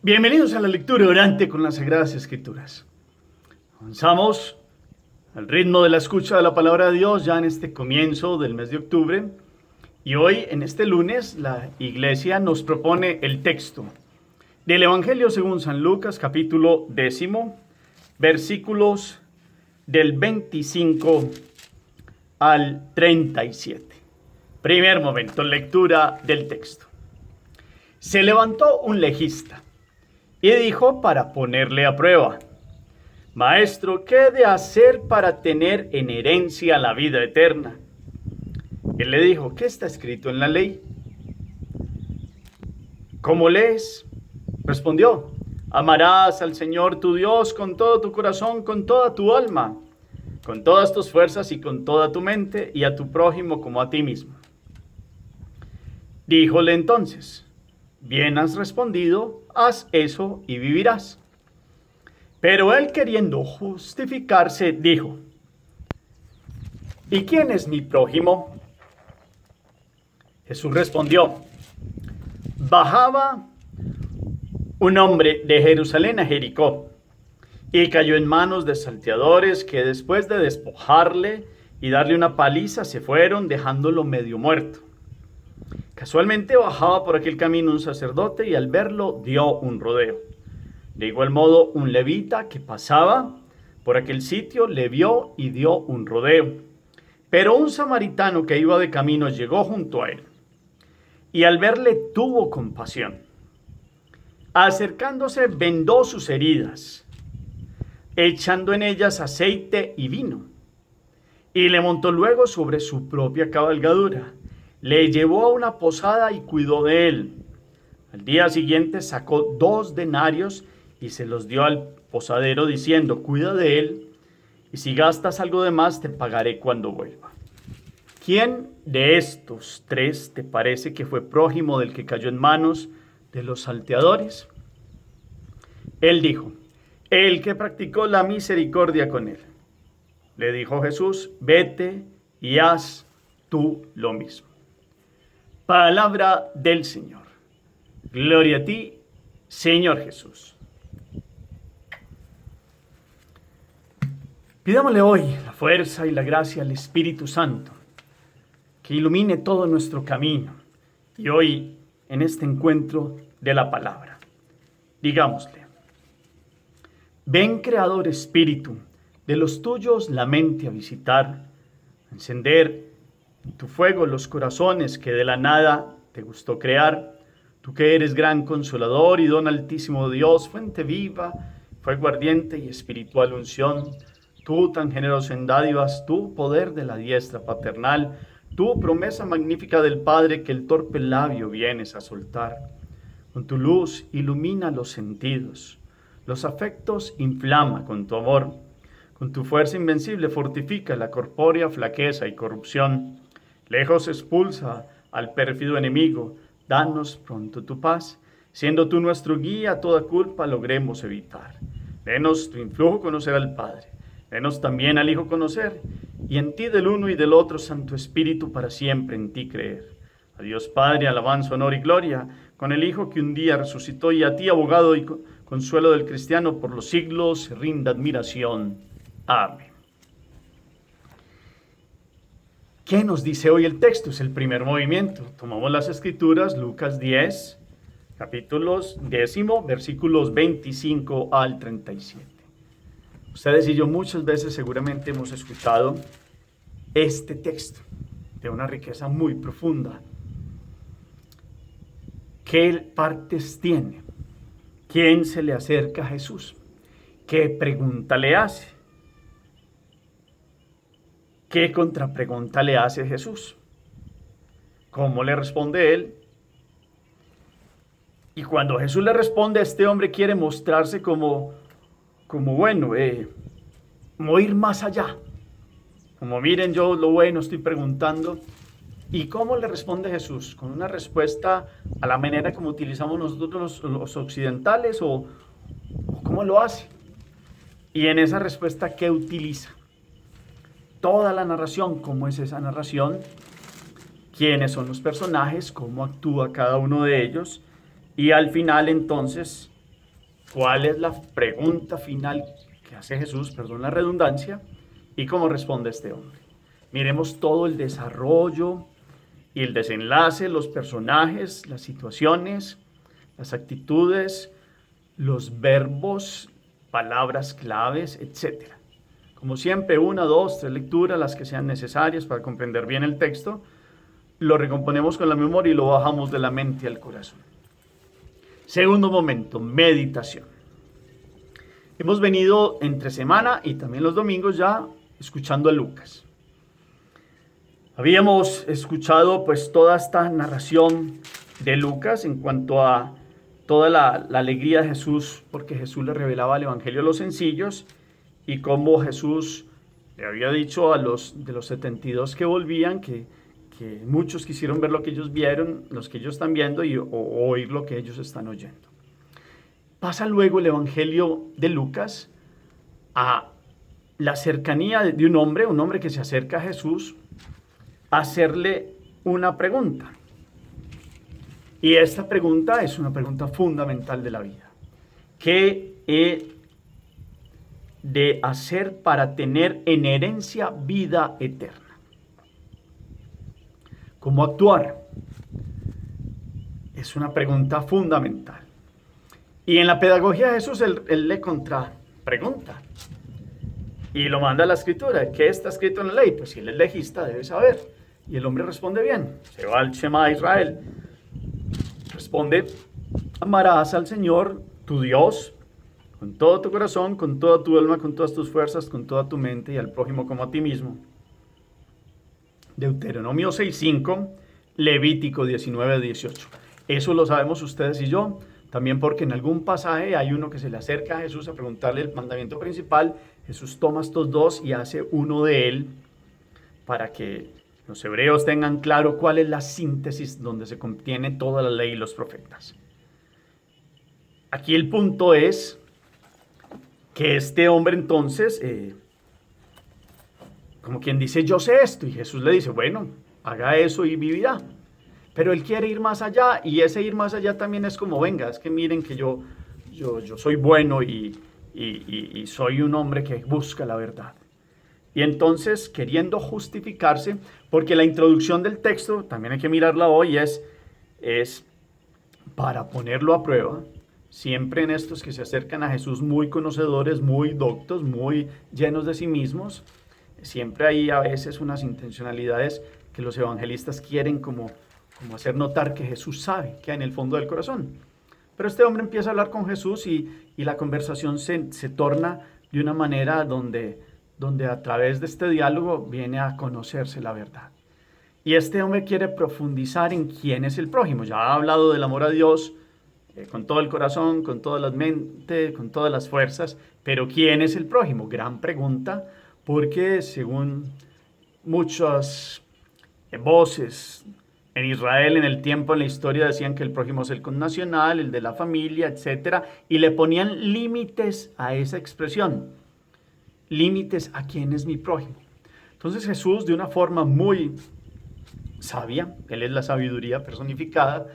Bienvenidos a la lectura orante con las Sagradas Escrituras. Avanzamos al ritmo de la escucha de la palabra de Dios ya en este comienzo del mes de octubre. Y hoy, en este lunes, la Iglesia nos propone el texto del Evangelio según San Lucas, capítulo 10, versículos del 25 al 37. Primer momento, lectura del texto. Se levantó un legista y dijo para ponerle a prueba: Maestro, ¿qué he de hacer para tener en herencia la vida eterna? Él le dijo: ¿qué está escrito en la ley? ¿Cómo lees? Respondió: amarás al Señor tu Dios con todo tu corazón, con toda tu alma, con todas tus fuerzas y con toda tu mente, y a tu prójimo como a ti mismo. Díjole entonces: bien has respondido, haz eso y vivirás. Pero él, queriendo justificarse, dijo: ¿y quién es mi prójimo? Jesús respondió: bajaba un hombre de Jerusalén a Jericó y cayó en manos de salteadores que, después de despojarle y darle una paliza, se fueron dejándolo medio muerto. Casualmente bajaba por aquel camino un sacerdote y al verlo dio un rodeo. De igual modo, un levita que pasaba por aquel sitio le vio y dio un rodeo. Pero un samaritano que iba de camino llegó junto a él y al verle tuvo compasión. Acercándose, vendó sus heridas, echando en ellas aceite y vino, y le montó luego sobre su propia cabalgadura. Le llevó a una posada y cuidó de él. Al día siguiente sacó 2 denarios y se los dio al posadero, diciendo: cuida de él, y si gastas algo de más, te pagaré cuando vuelva. ¿Quién de estos 3 te parece que fue prójimo del que cayó en manos de los salteadores? Él dijo: el que practicó la misericordia con él. Le dijo Jesús: vete y haz tú lo mismo. Palabra del Señor. Gloria a ti, Señor Jesús. Pidámosle hoy la fuerza y la gracia al Espíritu Santo, que ilumine todo nuestro camino. Y hoy, en este encuentro de la palabra, digámosle: ven, Creador Espíritu, de los tuyos la mente a visitar, a encender tu fuego los corazones que de la nada te gustó crear. Tú que eres gran consolador y don altísimo Dios, fuente viva, fuego ardiente y espiritual unción. Tú tan generoso en dádivas, tú poder de la diestra paternal, tú promesa magnífica del Padre que el torpe labio vienes a soltar. Con tu luz ilumina los sentidos, los afectos inflama con tu amor. Con tu fuerza invencible fortifica la corpórea flaqueza y corrupción. Lejos expulsa al pérfido enemigo, danos pronto tu paz, siendo tú nuestro guía, toda culpa logremos evitar. Denos tu influjo conocer al Padre, denos también al Hijo conocer, y en ti del uno y del otro Santo Espíritu para siempre en ti creer. A Dios Padre, alabanza, honor y gloria, con el Hijo que un día resucitó, y a ti, abogado y consuelo del cristiano, por los siglos se rinda admiración. Amén. ¿Qué nos dice hoy el texto? Es el primer movimiento. Tomamos las Escrituras, Lucas 10, capítulos 10, versículos 25 al 37. Ustedes y yo muchas veces seguramente hemos escuchado este texto de una riqueza muy profunda. ¿Qué partes tiene? ¿Quién se le acerca a Jesús? ¿Qué pregunta le hace? ¿Qué contrapregunta le hace Jesús? ¿Cómo le responde él? Y cuando Jesús le responde, este hombre quiere mostrarse como ir más allá. Como miren, yo lo bueno estoy preguntando. ¿Y cómo le responde Jesús? ¿Con una respuesta a la manera como utilizamos nosotros los occidentales o cómo lo hace? Y en esa respuesta, ¿qué utiliza? Toda la narración, ¿cómo es esa narración? ¿Quiénes son los personajes? ¿Cómo actúa cada uno de ellos? Y al final, entonces, cuál es la pregunta final que hace Jesús, perdón la redundancia, y cómo responde este hombre. Miremos todo el desarrollo y el desenlace, los personajes, las situaciones, las actitudes, los verbos, palabras claves, etc. Como siempre, 1, 2, 3 lecturas, las que sean necesarias para comprender bien el texto, lo recomponemos con la memoria y lo bajamos de la mente al corazón. Segundo momento, meditación. Hemos venido entre semana y también los domingos ya escuchando a Lucas. Habíamos escuchado pues toda esta narración de Lucas en cuanto a toda la alegría de Jesús, porque Jesús le revelaba el evangelio a los sencillos y cómo Jesús le había dicho a los de los 72 que volvían que muchos quisieron ver lo que ellos vieron, los que ellos están viendo o oír lo que ellos están oyendo. Pasa luego el evangelio de Lucas a la cercanía de un hombre que se acerca a Jesús a hacerle una pregunta. Y esta pregunta es una pregunta fundamental de la vida. ¿Qué he de hacer para tener en herencia vida eterna? ¿Cómo actuar? Es una pregunta fundamental. Y en la pedagogía de Jesús, él le contrapregunta. Y lo manda a la escritura. ¿Qué está escrito en la ley? Pues si él es legista, debe saber. Y el hombre responde bien. Se va al Shema de Israel. Responde: amarás al Señor, tu Dios, con todo tu corazón, con toda tu alma, con todas tus fuerzas, con toda tu mente, y al prójimo como a ti mismo. Deuteronomio 6:5, Levítico 19:18. Eso lo sabemos ustedes y yo, también porque en algún pasaje hay uno que se le acerca a Jesús a preguntarle el mandamiento principal. Jesús toma estos dos y hace uno de él para que los hebreos tengan claro cuál es la síntesis donde se contiene toda la ley y los profetas. Aquí el punto es que este hombre entonces, como quien dice, yo sé esto, y Jesús le dice, bueno, haga eso y vivirá. Pero él quiere ir más allá, y ese ir más allá también es como, venga, es que miren que yo soy bueno y soy un hombre que busca la verdad. Y entonces, queriendo justificarse, porque la introducción del texto, también hay que mirarla hoy, es para ponerlo a prueba. Siempre en estos que se acercan a Jesús muy conocedores, muy doctos, muy llenos de sí mismos, siempre hay a veces unas intencionalidades que los evangelistas quieren como hacer notar que Jesús sabe que hay en el fondo del corazón. Pero este hombre empieza a hablar con Jesús y la conversación se torna de una manera donde a través de este diálogo viene a conocerse la verdad. Y este hombre quiere profundizar en quién es el prójimo. Ya ha hablado del amor a Dios con todo el corazón, con toda la mente, con todas las fuerzas, pero ¿quién es el prójimo? Gran pregunta, porque según muchas voces en Israel en el tiempo, en la historia, decían que el prójimo es el connacional, el de la familia, etc. Y le ponían límites a esa expresión. Límites a quién es mi prójimo. Entonces Jesús, de una forma muy sabia, él es la sabiduría personificada,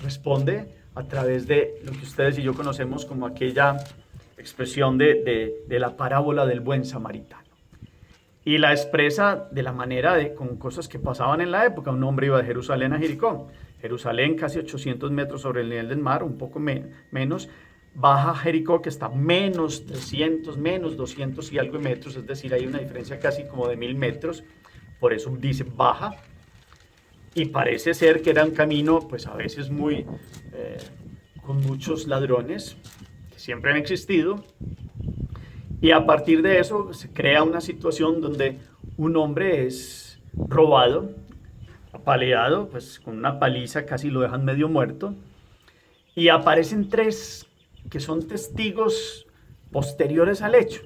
responde a través de lo que ustedes y yo conocemos como aquella expresión de la parábola del buen samaritano. Y la expresa de la manera con cosas que pasaban en la época. Un hombre iba de Jerusalén a Jericó. Jerusalén, casi 800 metros sobre el nivel del mar, un poco menos. Baja a Jericó, que está menos 300, menos 200 y algo de metros, es decir, hay una diferencia casi como de 1000 metros, por eso dice baja, y parece ser que era un camino, pues a veces con muchos ladrones, que siempre han existido, y a partir de eso se crea una situación donde un hombre es robado, apaleado, pues con una paliza casi lo dejan medio muerto, y aparecen tres que son testigos posteriores al hecho.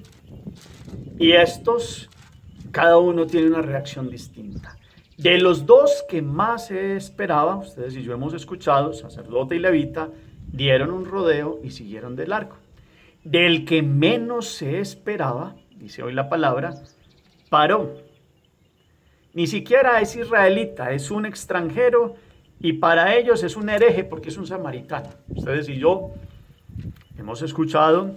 Y estos, cada uno tiene una reacción distinta. De los dos que más se esperaba, ustedes y yo hemos escuchado, sacerdote y levita, dieron un rodeo y siguieron de largo. Del que menos se esperaba, dice hoy la palabra, paró. Ni siquiera es israelita, es un extranjero y para ellos es un hereje porque es un samaritano. Ustedes y yo Hemos escuchado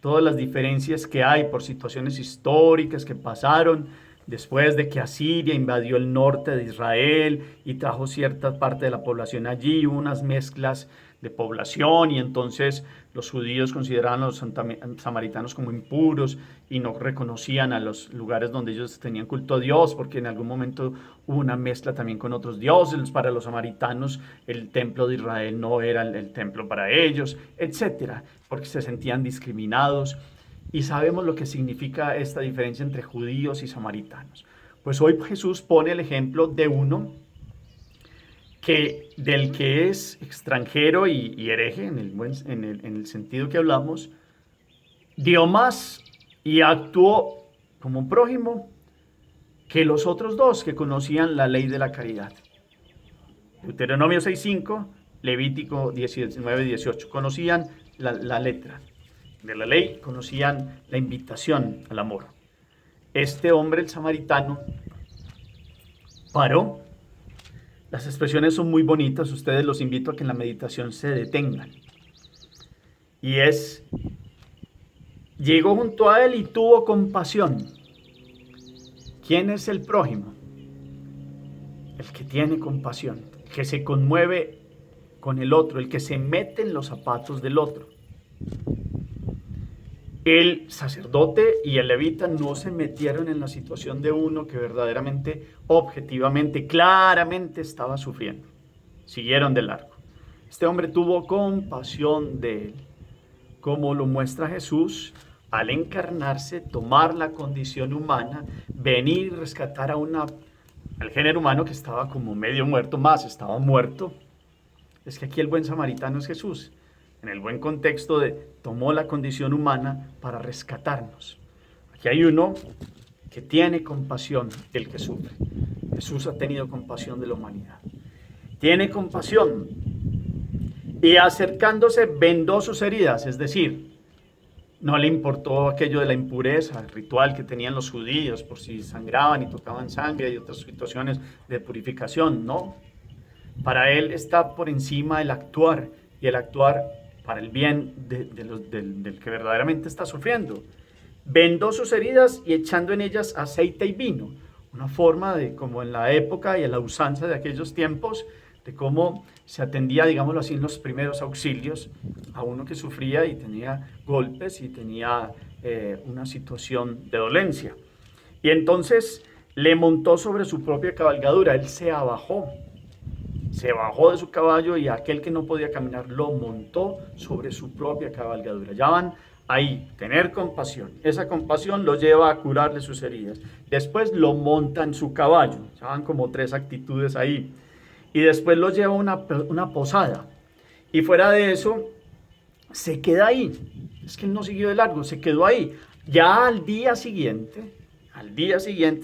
todas las diferencias que hay por situaciones históricas que pasaron después de que Asiria invadió el norte de Israel y trajo cierta parte de la población allí, hubo unas mezclas de población y entonces los judíos consideraban a los samaritanos como impuros y no reconocían a los lugares donde ellos tenían culto a Dios, porque en algún momento hubo una mezcla también con otros dioses. Para los samaritanos el templo de Israel no era el templo para ellos, etcétera, porque se sentían discriminados. Y sabemos lo que significa esta diferencia entre judíos y samaritanos. Pues hoy Jesús pone el ejemplo de uno del que es extranjero y hereje, en el sentido que hablamos, dio más y actuó como prójimo que los otros dos que conocían la ley de la caridad. Deuteronomio 6:5, Levítico 19:18, conocían la letra de la ley, conocían la invitación al amor. Este hombre, el samaritano, paró. Las expresiones son muy bonitas, ustedes los invito a que en la meditación se detengan. Y llegó junto a él y tuvo compasión. ¿Quién es el prójimo? El que tiene compasión, el que se conmueve con el otro, el que se mete en los zapatos del otro. El sacerdote y el levita no se metieron en la situación de uno que verdaderamente, objetivamente, claramente estaba sufriendo. Siguieron de largo. Este hombre tuvo compasión de él, como lo muestra Jesús al encarnarse, tomar la condición humana, venir y rescatar al género humano que estaba como medio muerto, más estaba muerto. Es que aquí el buen samaritano es Jesús, en el buen contexto de tomó la condición humana para rescatarnos. Aquí hay uno que tiene compasión del que sufre. Jesús ha tenido compasión de la humanidad. Tiene compasión y acercándose vendó sus heridas, es decir, no le importó aquello de la impureza, el ritual que tenían los judíos por si sangraban y tocaban sangre y otras situaciones de purificación, no. Para él está por encima el actuar, y el actuar para el bien del que verdaderamente está sufriendo. Vendó sus heridas y echando en ellas aceite y vino, una forma de, como en la época y en la usanza de aquellos tiempos, de cómo se atendía, digámoslo así, en los primeros auxilios a uno que sufría y tenía golpes y tenía una situación de dolencia. Y entonces le montó sobre su propia cabalgadura, él se bajó de su caballo y aquel que no podía caminar lo montó sobre su propia cabalgadura. Ya van ahí, tener compasión. Esa compasión lo lleva a curarle sus heridas. Después lo monta en su caballo. Ya van como 3 actitudes ahí. Y después lo lleva a una posada. Y fuera de eso, se queda ahí. Es que él no siguió de largo, se quedó ahí. Ya al día siguiente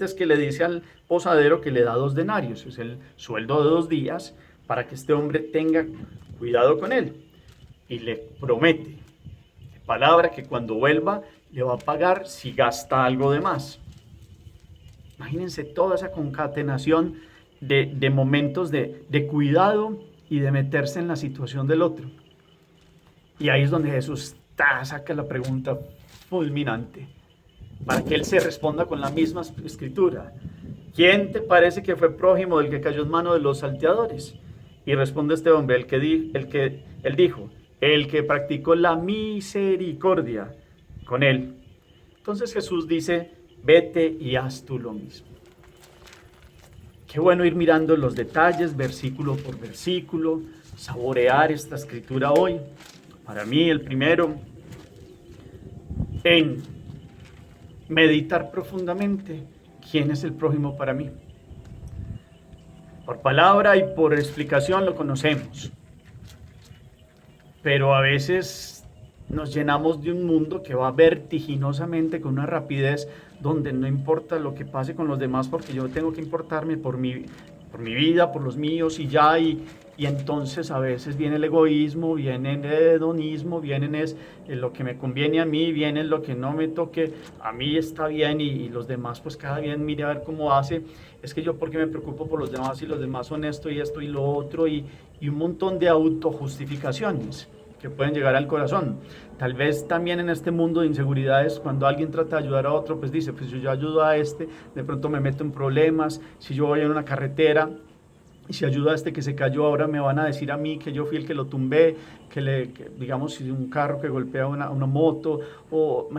es que le dice al posadero que le da 2 denarios, es el sueldo de 2 días, para que este hombre tenga cuidado con él. Y le promete, de palabra, que cuando vuelva le va a pagar si gasta algo de más. Imagínense toda esa concatenación de momentos de cuidado y de meterse en la situación del otro. Y ahí es donde Jesús saca la pregunta fulminante, para que él se responda con la misma escritura. ¿Quién te parece que fue prójimo del que cayó en mano de los salteadores? Y responde este hombre, él dijo, el que practicó la misericordia con él. Entonces Jesús dice, vete y haz tú lo mismo. Qué bueno ir mirando los detalles, versículo por versículo, saborear esta escritura hoy. Para mí, el primero, en meditar profundamente quién es el prójimo para mí. Por palabra y por explicación lo conocemos, pero a veces nos llenamos de un mundo que va vertiginosamente con una rapidez donde no importa lo que pase con los demás, porque yo tengo que importarme por mi vida, por los míos y ya, y entonces a veces viene el egoísmo, viene el hedonismo, viene lo que me conviene a mí, viene lo que no me toque a mí está bien, y los demás pues cada bien mire a ver cómo hace. Es que yo porque me preocupo por los demás y los demás son esto y lo otro, y un montón de autojustificaciones. que pueden llegar al corazón. Tal vez también en este mundo de inseguridades, cuando alguien trata de ayudar a otro, pues dice, pues si yo ayudo a este, de pronto me meto en problemas. Si yo voy en una carretera y si ayudo a este que se cayó, ahora me van a decir a mí que yo fui el que lo tumbé, digamos, si un carro que golpea una moto, o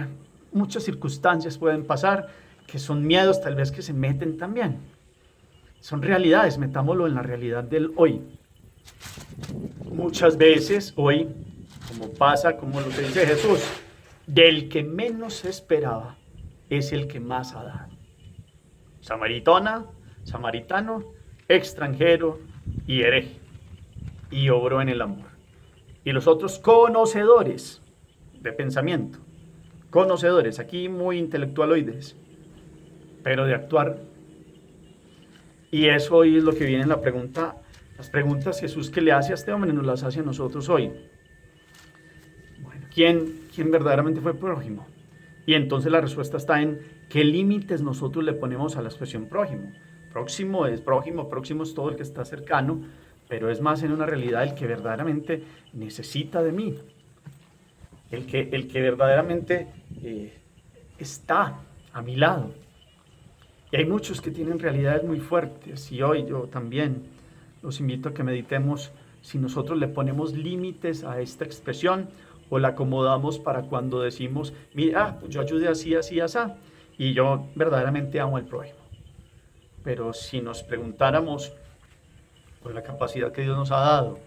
muchas circunstancias pueden pasar, que son miedos tal vez que se meten también. Son realidades, metámoslo en la realidad del hoy. Muchas veces hoy, como pasa, como lo que dice Jesús, del que menos se esperaba es el que más ha dado. Samaritano, extranjero y hereje, y obró en el amor. Y los otros conocedores de pensamiento, conocedores, aquí muy intelectualoides, pero de actuar. Y eso hoy es lo que viene en la pregunta. Las preguntas Jesús que le hace a este hombre nos las hace a nosotros hoy. Bueno, ¿quién verdaderamente fue prójimo? Y entonces la respuesta está en qué límites nosotros le ponemos a la expresión prójimo. Próximo es todo el que está cercano, pero es más en una realidad el que verdaderamente necesita de mí. El que verdaderamente está a mi lado. Y hay muchos que tienen realidades muy fuertes, y hoy yo también los invito a que meditemos si nosotros le ponemos límites a esta expresión o la acomodamos para cuando decimos, mira, pues yo ayudé así, así, así, y yo verdaderamente amo al prójimo. Pero si nos preguntáramos por la capacidad que Dios nos ha dado,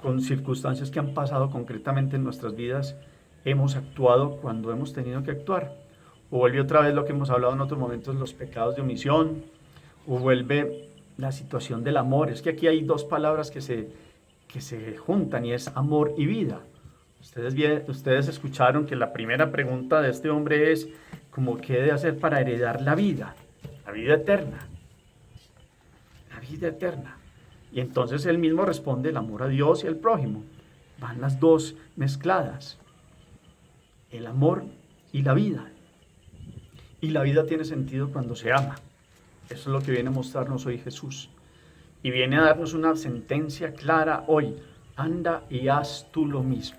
con circunstancias que han pasado concretamente en nuestras vidas, hemos actuado cuando hemos tenido que actuar. O vuelve otra vez lo que hemos hablado en otros momentos, los pecados de omisión, o vuelve la situación del amor. Es que aquí hay dos palabras que se juntan y es amor y vida. Ustedes escucharon que la primera pregunta de este hombre es ¿cómo qué he de hacer para heredar la vida eterna? La vida eterna. Y entonces él mismo responde el amor a Dios y al prójimo. Van las dos mezcladas. El amor y la vida. Y la vida tiene sentido cuando se ama. Eso es lo que viene a mostrarnos hoy Jesús. Y viene a darnos una sentencia clara hoy. Anda y haz tú lo mismo.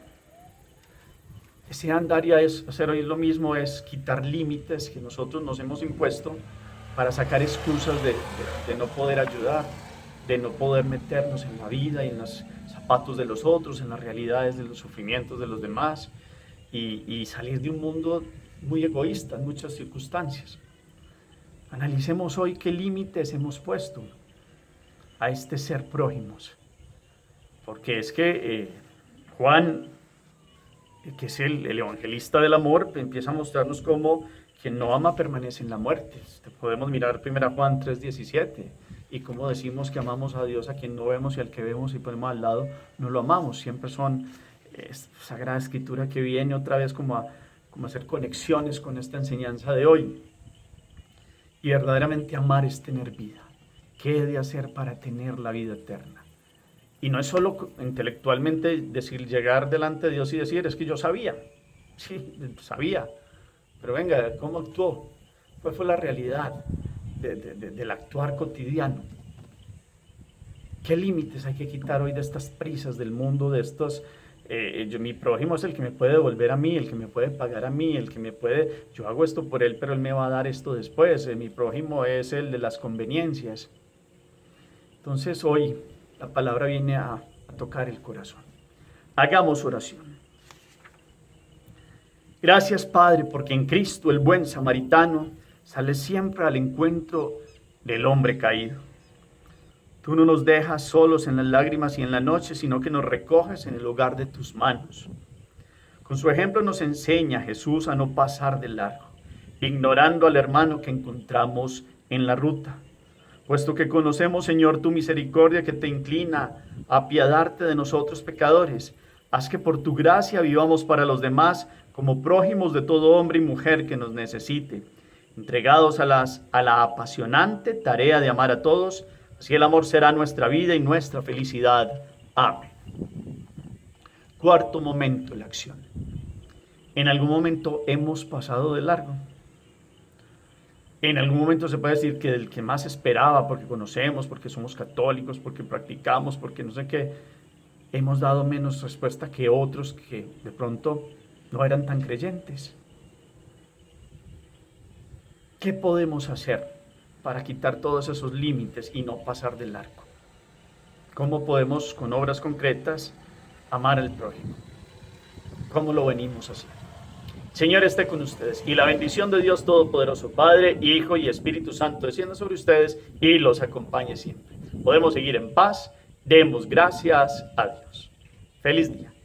Ese andar y hacer hoy lo mismo es quitar límites que nosotros nos hemos impuesto para sacar excusas de no poder ayudar, de no poder meternos en la vida y en los zapatos de los otros, en las realidades de los sufrimientos de los demás y salir de un mundo muy egoísta en muchas circunstancias. Analicemos hoy qué límites hemos puesto a este ser prójimos. Porque es que Juan, que es el evangelista del amor, empieza a mostrarnos cómo quien no ama permanece en la muerte. Podemos mirar 1 Juan 3:17 y cómo decimos que amamos a Dios a quien no vemos y al que vemos y ponemos al lado no lo amamos. Siempre son Sagrada Escritura que viene otra vez como a hacer conexiones con esta enseñanza de hoy. Y verdaderamente amar es tener vida. ¿Qué he de hacer para tener la vida eterna? Y no es solo intelectualmente llegar delante de Dios y decir, es que yo sabía. Sí, sabía. Pero venga, ¿cómo actuó? ¿Cuál fue la realidad del actuar cotidiano? ¿Qué límites hay que quitar hoy de estas prisas del mundo, de estos... mi prójimo es el que me puede devolver a mí, el que me puede pagar a mí, el que me puede... Yo hago esto por él, pero él me va a dar esto después. Mi prójimo es el de las conveniencias. Entonces hoy la palabra viene a tocar el corazón. Hagamos oración. Gracias, Padre, porque en Cristo, el buen samaritano, sale siempre al encuentro del hombre caído. Tú no nos dejas solos en las lágrimas y en la noche, sino que nos recoges en el hogar de tus manos. Con su ejemplo nos enseña Jesús a no pasar de largo, ignorando al hermano que encontramos en la ruta. Puesto que conocemos, Señor, tu misericordia que te inclina a apiadarte de nosotros pecadores, haz que por tu gracia vivamos para los demás como prójimos de todo hombre y mujer que nos necesite, entregados a la apasionante tarea de amar a todos. Así el amor será nuestra vida y nuestra felicidad. Amén. Cuarto momento, la acción. En algún momento hemos pasado de largo. En algún momento se puede decir que el que más esperaba, porque conocemos, porque somos católicos, porque practicamos, porque no sé qué, hemos dado menos respuesta que otros que de pronto no eran tan creyentes. ¿Qué podemos hacer para quitar todos esos límites y no pasar del largo? ¿Cómo podemos, con obras concretas, amar al prójimo? ¿Cómo lo venimos haciendo? Señor esté con ustedes y la bendición de Dios Todopoderoso, Padre, Hijo y Espíritu Santo, descienda sobre ustedes y los acompañe siempre. Podemos seguir en paz. Demos gracias a Dios. Feliz día.